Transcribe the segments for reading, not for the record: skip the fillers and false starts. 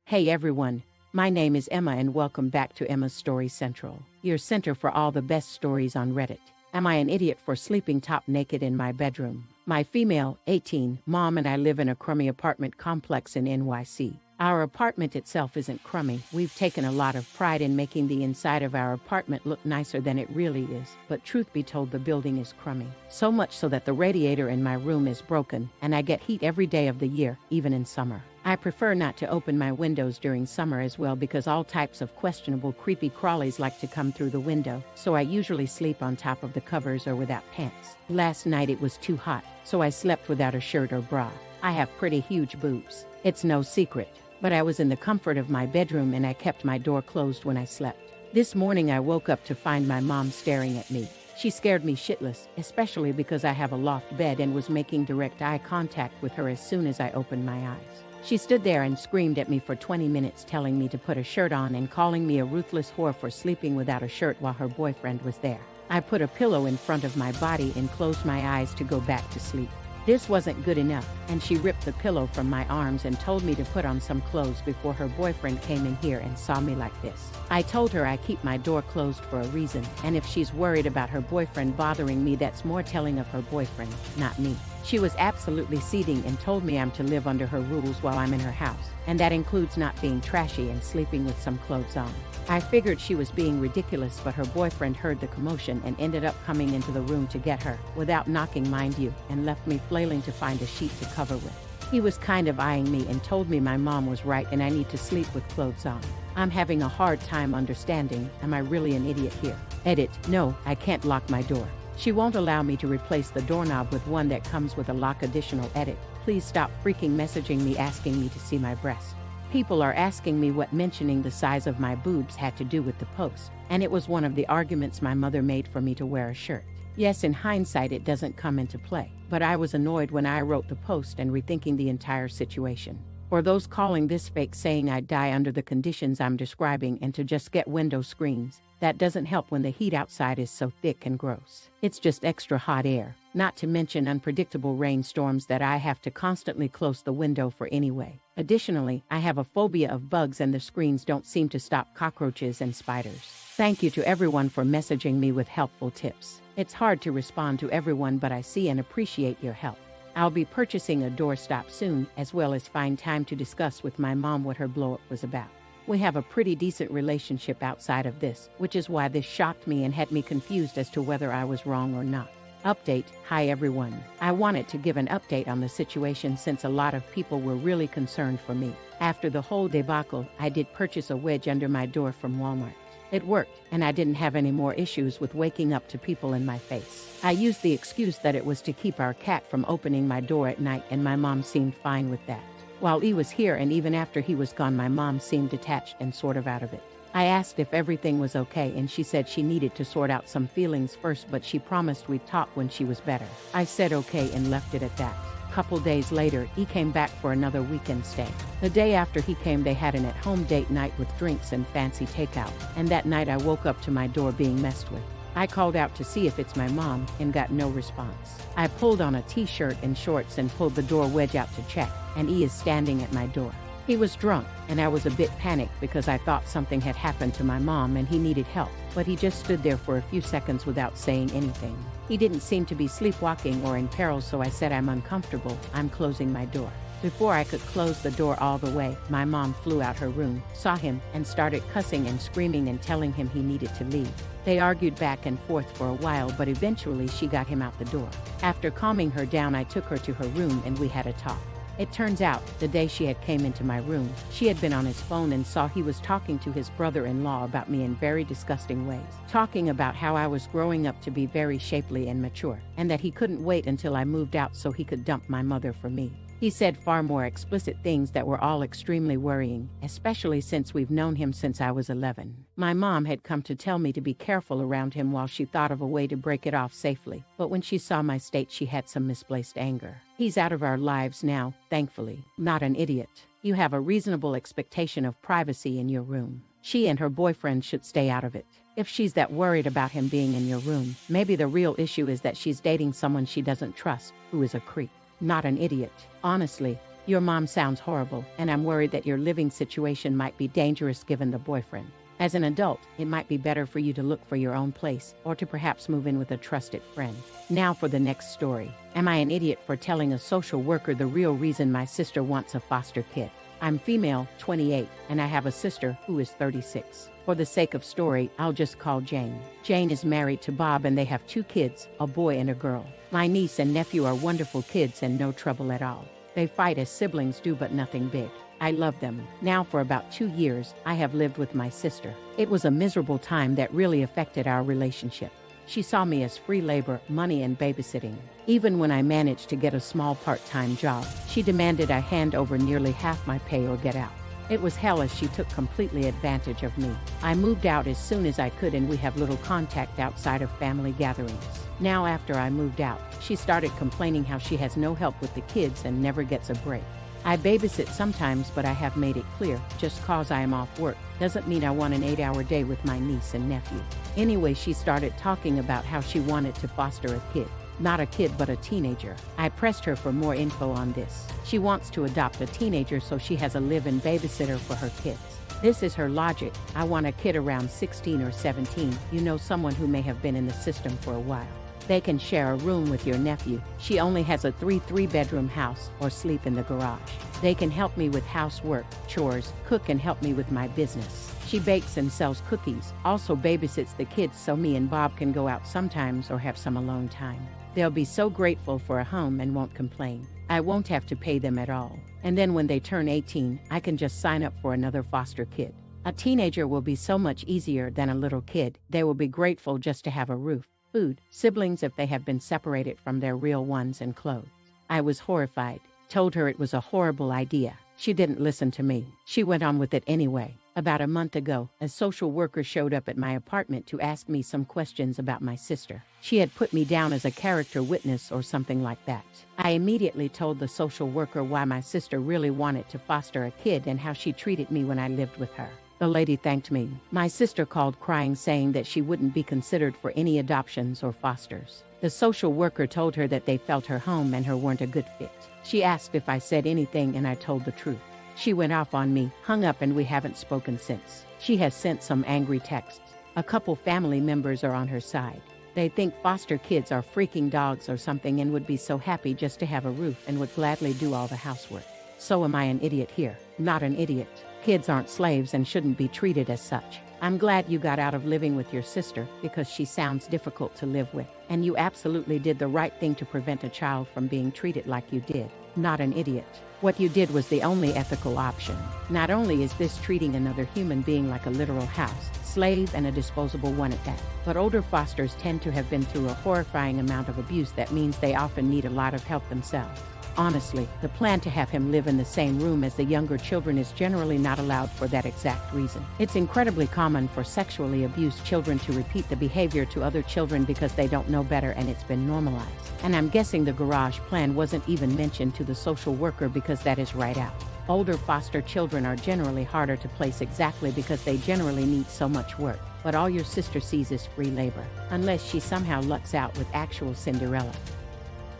Hey everyone, my name is Emma and welcome back to Emma's Story Central, your center for all the best stories on Reddit. Am I an idiot for sleeping top naked in my bedroom? My female, 18, mom and I live in a crummy apartment complex in NYC. Our apartment itself isn't crummy. We've taken a lot of pride in making the inside of our apartment look nicer than it really is. But truth be told, the building is crummy. So much so that the radiator in my room is broken, and I get heat every day of the year, even in summer. I prefer not to open my windows during summer as well because all types of questionable creepy crawlies like to come through the window, so I usually sleep on top of the covers or without pants. Last night it was too hot, so I slept without a shirt or bra. I have pretty huge boobs. It's no secret. But I was in the comfort of my bedroom and I kept my door closed when I slept. This morning I woke up to find my mom staring at me. She scared me shitless, especially because I have a loft bed and was making direct eye contact with her as soon as I opened my eyes. She stood there and screamed at me for 20 minutes telling me to put a shirt on and calling me a ruthless whore for sleeping without a shirt while her boyfriend was there. I put a pillow in front of my body and closed my eyes to go back to sleep. This wasn't good enough, and she ripped the pillow from my arms and told me to put on some clothes before her boyfriend came in here and saw me like this. I told her I keep my door closed for a reason, and if she's worried about her boyfriend bothering me, that's more telling of her boyfriend, not me. She was absolutely seething and told me I'm to live under her rules while I'm in her house, and that includes not being trashy and sleeping with some clothes on. I figured she was being ridiculous, but her boyfriend heard the commotion and ended up coming into the room to get her, without knocking mind you, and left me flailing to find a sheet to cover with. He was kind of eyeing me and told me my mom was right and I need to sleep with clothes on. I'm having a hard time understanding, am I really an idiot here? Edit, no, I can't lock my door. She won't allow me to replace the doorknob with one that comes with a lock. Additional edit, please stop freaking messaging me asking me to see my breast. People are asking me what mentioning the size of my boobs had to do with the post, and it was one of the arguments my mother made for me to wear a shirt. Yes, in hindsight it doesn't come into play, but I was annoyed when I wrote the post and rethinking the entire situation. For those calling this fake, saying I'd die under the conditions I'm describing and to just get window screens, that doesn't help when the heat outside is so thick and gross. It's just extra hot air, not to mention unpredictable rainstorms that I have to constantly close the window for anyway. Additionally, I have a phobia of bugs and the screens don't seem to stop cockroaches and spiders. Thank you to everyone for messaging me with helpful tips. It's hard to respond to everyone, but I see and appreciate your help. I'll be purchasing a doorstop soon, as well as find time to discuss with my mom what her blow-up was about. We have a pretty decent relationship outside of this, which is why this shocked me and had me confused as to whether I was wrong or not. Update, hi everyone. I wanted to give an update on the situation since a lot of people were really concerned for me. After the whole debacle, I did purchase a wedge under my door from Walmart. It worked, and I didn't have any more issues with waking up to people in my face. I used the excuse that it was to keep our cat from opening my door at night, and my mom seemed fine with that. While he was here and even after he was gone, my mom seemed detached and sort of out of it. I asked if everything was okay and she said she needed to sort out some feelings first, but she promised we'd talk when she was better. I said okay and left it at that. Couple days later, he came back for another weekend stay. The day after he came, they had an at-home date night with drinks and fancy takeout, and that night I woke up to my door being messed with. I called out to see if it's my mom and got no response. I pulled on a t-shirt and shorts and pulled the door wedge out to check, and he is standing at my door. He was drunk, and I was a bit panicked because I thought something had happened to my mom and he needed help, but he just stood there for a few seconds without saying anything. He didn't seem to be sleepwalking or in peril, so I said, I'm uncomfortable, I'm closing my door. Before I could close the door all the way, my mom flew out her room, saw him, and started cussing and screaming and telling him he needed to leave. They argued back and forth for a while, but eventually she got him out the door. After calming her down, I took her to her room and we had a talk. It turns out, the day she had came into my room, she had been on his phone and saw he was talking to his brother-in-law about me in very disgusting ways, talking about how I was growing up to be very shapely and mature, and that he couldn't wait until I moved out so he could dump my mother for me. He said far more explicit things that were all extremely worrying, especially since we've known him since I was 11. My mom had come to tell me to be careful around him while she thought of a way to break it off safely, but when she saw my state, she had some misplaced anger. He's out of our lives now, thankfully. Not an idiot. You have a reasonable expectation of privacy in your room. She and her boyfriend should stay out of it. If she's that worried about him being in your room, maybe the real issue is that she's dating someone she doesn't trust, who is a creep. Not an idiot. Honestly, Your mom sounds horrible, and I'm worried that your living situation might be dangerous given the boyfriend. As an adult, it might be better for you to look for your own place or to perhaps move in with a trusted friend. Now for the next story. Am I an idiot for telling a social worker the real reason my sister wants a foster kid? I'm female, 28, and I have a sister who is 36. For the sake of story, I'll just call Jane. Jane is married to Bob and they have 2 kids, a boy and a girl. My niece and nephew are wonderful kids and no trouble at all. They fight as siblings do, but nothing big. I love them. Now for about 2 years, I have lived with my sister. It was a miserable time that really affected our relationship. She saw me as free labor, money, and babysitting. Even when I managed to get a small part-time job, she demanded I hand over nearly half my pay or get out. It was hell as she took completely advantage of me. I moved out as soon as I could and we have little contact outside of family gatherings. Now after I moved out, she started complaining how she has no help with the kids and never gets a break. I babysit sometimes, but I have made it clear, just cause I am off work doesn't mean I want an 8-hour day with my niece and nephew. Anyway, she started talking about how she wanted to foster a kid. Not a kid, but a teenager. I pressed her for more info on this. She wants to adopt a teenager so she has a live-in babysitter for her kids. This is her logic. I want a kid around 16 or 17, someone who may have been in the system for a while. They can share a room with your nephew. She only has a 3-bedroom house or sleep in the garage. They can help me with housework, chores, cook, and help me with my business. She bakes and sells cookies, also babysits the kids so me and Bob can go out sometimes or have some alone time. They'll be so grateful for a home and won't complain. I won't have to pay them at all. And then when they turn 18, I can just sign up for another foster kid. A teenager will be so much easier than a little kid. They will be grateful just to have a roof, food, siblings if they have been separated from their real ones, and clothes. I was horrified, told her it was a horrible idea. She didn't listen to me. She went on with it anyway. About a month ago, a social worker showed up at my apartment to ask me some questions about my sister. She had put me down as a character witness or something like that. I immediately told the social worker why my sister really wanted to foster a kid and how she treated me when I lived with her. The lady thanked me. My sister called crying, saying that she wouldn't be considered for any adoptions or fosters. The social worker told her that they felt her home and her weren't a good fit. She asked if I said anything and I told the truth. She went off on me, hung up, and we haven't spoken since. She has sent some angry texts. A couple family members are on her side. They think foster kids are freaking dogs or something and would be so happy just to have a roof and would gladly do all the housework. So am I an idiot here? Not an idiot. Kids aren't slaves and shouldn't be treated as such. I'm glad you got out of living with your sister because she sounds difficult to live with. And you absolutely did the right thing to prevent a child from being treated like you did. Not an idiot. What you did was the only ethical option. Not only is this treating another human being like a literal house, slave, and a disposable one at that, but older fosters tend to have been through a horrifying amount of abuse that means they often need a lot of help themselves. Honestly, the plan to have him live in the same room as the younger children is generally not allowed for that exact reason. It's incredibly common for sexually abused children to repeat the behavior to other children because they don't know better and it's been normalized. And I'm guessing the garage plan wasn't even mentioned to the social worker because that is right out. Older foster children are generally harder to place exactly because they generally need so much work. But all your sister sees is free labor, unless she somehow lucks out with actual Cinderella.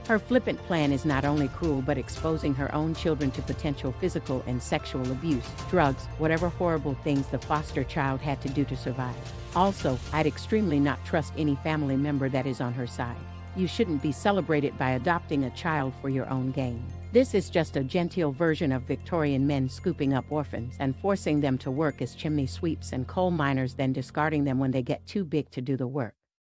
Her flippant plan is not only cruel but exposing her own children to potential physical and sexual abuse, drugs, whatever horrible things the foster child had to do to survive. Also, I'd extremely not trust any family member that is on her side. You shouldn't be celebrated by adopting a child for your own gain. This is just a genteel version of Victorian men scooping up orphans and forcing them to work as chimney sweeps and coal miners, then discarding them when they get too big to do the work.